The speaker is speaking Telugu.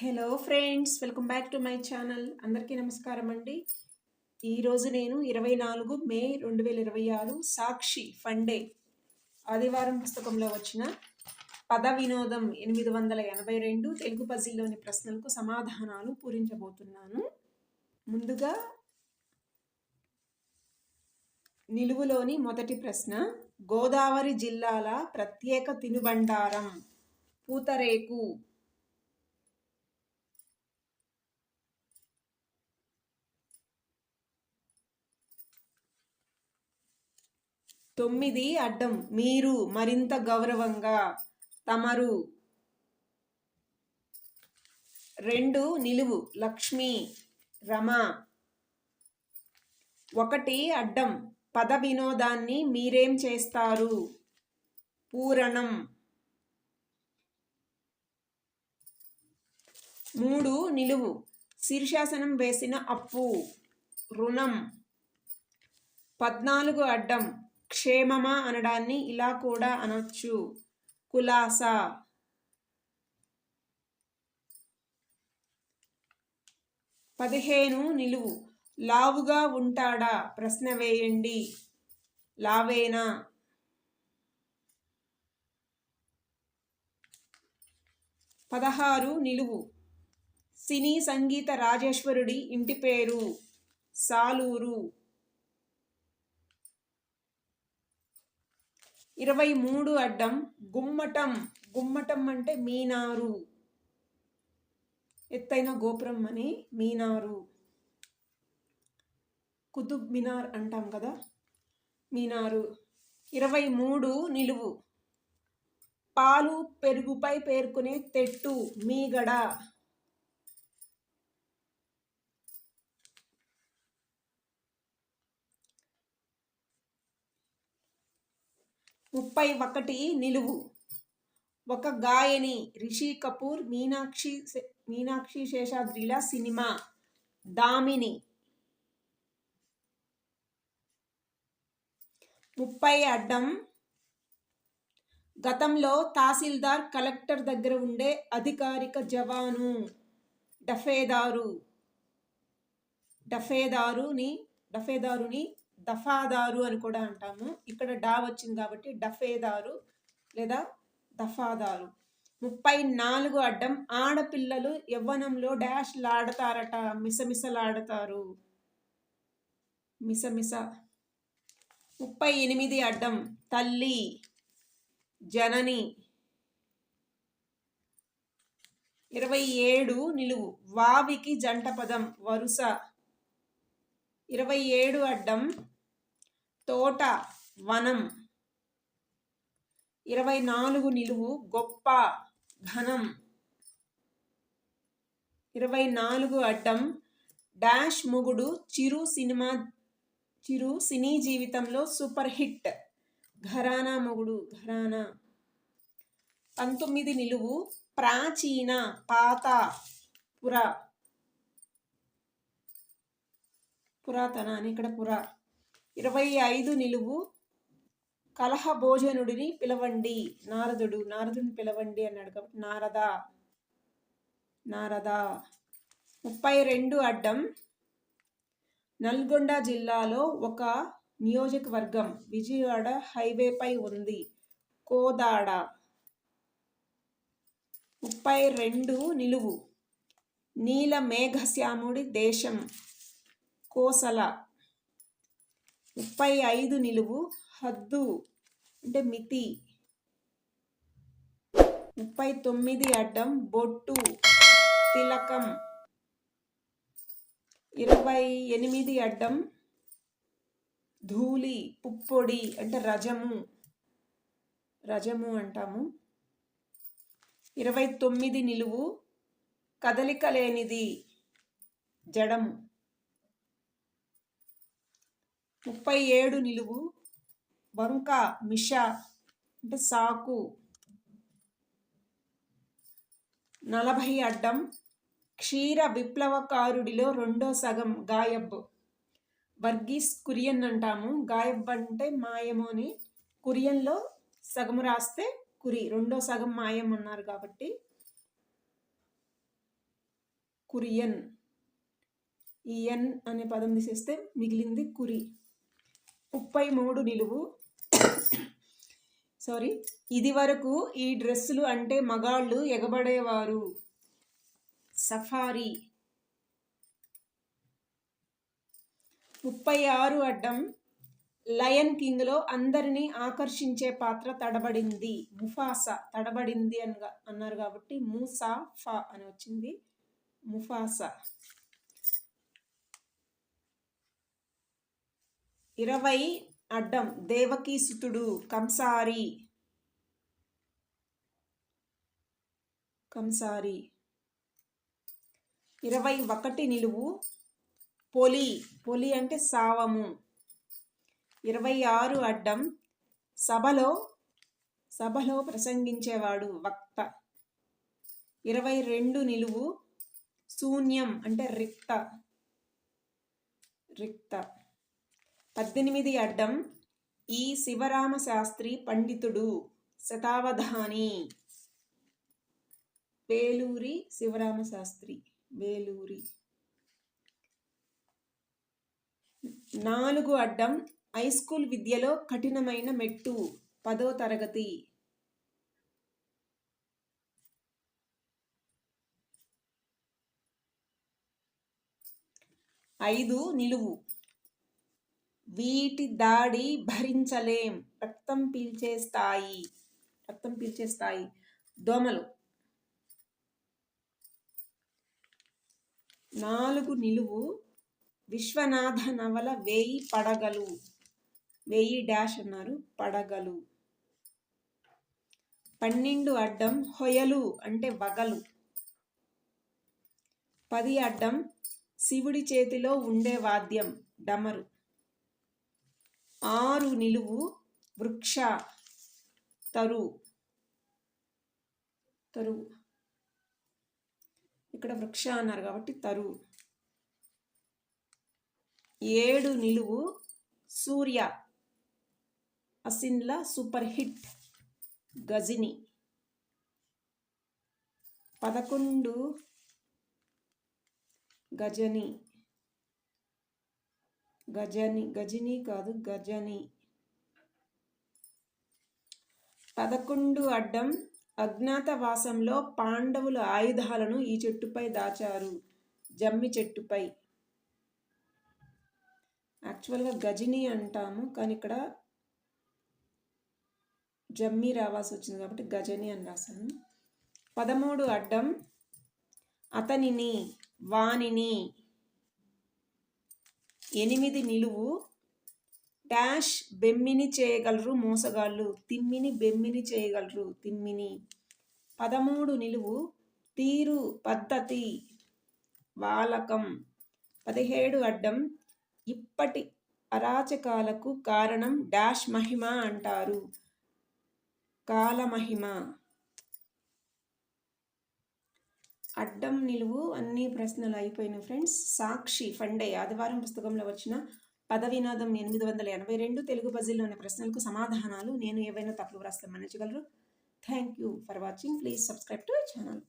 Hello friends, welcome back to my channel. అందరికీ నమస్కారం అండి. ఈరోజు నేను 24 మే 2026 సాక్షి ఫండే ఆదివారం పుస్తకంలో వచ్చిన పద వినోదం 882 తెలుగు పజిల్లోని ప్రశ్నలకు సమాధానాలు పూరించబోతున్నాను. ముందుగా నిలువులోని మొదటి ప్రశ్న, గోదావరి జిల్లాల ప్రత్యేక తినుబండారం పూతరేకు. తొమ్మిది అడ్డం, మీరు మరింత గౌరవంగా, తమరు. 2 నిలువు, లక్ష్మి, రమ. 1 అడ్డం, పద వినోదాన్ని మీరేం చేస్తారు? పూరణం. 3 నిలువు, శీర్షాసనం వేసిన అప్పు, రుణం. 14 అడ్డం, క్షేమమా అనడాన్ని ఇలా కూడా అనొచ్చు, కులాస. 15 నిలువు, లావుగా ఉంటాడా? ప్రశ్న వేయండి, లావేనా? 16 నిలువు, సినీ సంగీత రాజేశ్వరుడి ఇంటి పేరు, సాలూరు. 23 అడ్డం, గుమ్మటం. గుమ్మటం అంటే మీనారు, ఎత్తైన గోపురం అని మీనారు. కుతుబ్ మినార్ అంటాం కదా, మీనారు. 23 నిలువు, పాలు పెరుగుపై పేర్కొనే తెట్టు, మీగడ. 31 నిలువు, ఒక గాయని, రిషి కపూర్ మీనాక్షి శేషాద్రిల సినిమా, దామిని. 30 అడ్డం, గతంలో తహసీల్దార్ కలెక్టర్ దగ్గర ఉండే అధికారిక జవాను, డఫేదారు. డఫేదారుని దఫాదారు అని కూడా అంటాము. ఇక్కడ డా వచ్చింది కాబట్టి డఫేదారు లేదా దఫాదారు. 34 అడ్డం, ఆడపిల్లలు యవ్వనంలో డాష్ లాడతారట, మిసమిసలాడతారు, మిసమిస. 38 అడ్డం, తల్లి, జనని. 27 నిలువు, వావికి జంట పదం, వరుస. 27 అడ్డం, తోట, వనం. 24 నిలువు, గొప్ప, ఘనం. 24 అడ్డం, డాష్ మొగుడు చిరు సినీ జీవితంలో సూపర్ హిట్, ఘరానా మొగుడు, ఘరానా. 19 నిలువు, ప్రాచీన, పాత, పురాతన అని ఇక్కడ పుర. 25 నిలువు, కలహ భోజనుడిని పిలవండి, నారదుని పిలవండి అన్నాడు కాబట్టి నారద. 32 అడ్డం, నల్గొండ జిల్లాలో ఒక నియోజకవర్గం విజయవాడ హైవేపై ఉంది, కోదాడ. 32 నిలువు, నీల మేఘశ్యాముడి దేశం, కోసల. 35 నిలువు, హద్దు అంటే మితి. 39 అడ్డం, బొట్టు, తిలకం. 28 అడ్డం, ధూళి, పుప్పొడి అంటే రజము అంటాము. 29 నిలువు, కదలిక లేనిది, జడము. 37 నిలువు, వంక, మిష అంటే సాకు. 40 అడ్డం, క్షీర విప్లవకారుడిలో రెండో సగం, గాయబ్. వర్గీస్ కురియన్ అంటాము, గాయబ్ అంటే మాయము అని. కురియన్లో సగము రాస్తే కురి, రెండో సగం మాయం అన్నారు కాబట్టి కురియన్. ఈ ఎన్ అనే పదం తీసేస్తే మిగిలింది కురి. 33 నిలువు. ఇది వరకు ఈ డ్రెస్సులు అంటే మగాళ్ళు ఎగబడేవారు. సఫారీ. 36 అడ్డం. లయన్ కింగ్లో అందరినీ ఆకర్షించే పాత్ర తడబడింది. ముఫాసా. తడబడింది అన్నారు కాబట్టి ముసాఫా అని వచ్చింది. ముఫాసా. 20 అడ్డం. దేవకీ సుతుడు. కంసారి. 21 నిలువు. పొలి. పొలి అంటే సావము. 26 అడ్డం. సభలో ప్రసంగించేవాడు. వక్త. 22 నిలువు. శూన్యం అంటే రిక్త. 18 అడ్డం. ఈ శివరామ శాస్త్రి పండితుడు. శతావధాని. వేలూరి శివరామ శాస్త్రి. వేలూరి. 4 అడ్డం. హైస్కూల్ విద్యలో కఠినమైన మెట్టు. 10వ తరగతి. 5 నిలువు. వీటి దాడి భరించలేం. రక్తం పీల్చేస్తాయి. దోమలు. 4 నిలువు. విశ్వనాథ నవల 1000 పడగలు. 1000 డాష్ అన్నారు. పడగలు. 12 అడ్డం. హొయలు అంటే వగలు. 10 అడ్డం. శివుడి చేతిలో ఉండే వాద్యం. డమరు. 6 నిలువు. వృక్ష. తరువు. ఇక్కడ వృక్ష అన్నారు కాబట్టి తరువు. 7 నిలువు. సూర్య. అసిన్ల సూపర్ హిట్. గజిని. 11 గజని. గజిని కాదు గజని. 11 అడ్డం. అజ్ఞాతవాసంలో పాండవుల ఆయుధాలను ఈ చెట్టుపై దాచారు. జమ్మి చెట్టుపై. యాక్చువల్గా గజిని అంటాము కానీ ఇక్కడ జమ్మి రావాల్సి వచ్చింది కాబట్టి గజని అని రాశాను. 13 అడ్డం. అతనిని. వానిని. 8 నిలువు. డాష్ బెమ్మిని చేయగలరు మోసగాళ్ళు. తిమ్మిని బెమ్మిని చేయగలరు. తిమ్మిని. 13 నిలువు. తీరు. పద్ధతి. వాలకం. 17 అడ్డం. ఇప్పటి అరాచకాలకు కారణం డాష్ మహిమ అంటారు. కాలమహిమ. అడ్డం నిలువు అన్ని ప్రశ్నలు అయిపోయినాయి ఫ్రెండ్స్. సాక్షి ఫండే ఆదివారం పుస్తకంలో వచ్చిన పద వినోదం 882 తెలుగు పజిల్లోని ప్రశ్నలకు సమాధానాలు. నేను ఏవైనా తప్పులు వ్రాస్తే మన్నించగలరు. Thank you for watching. Please subscribe to our channel.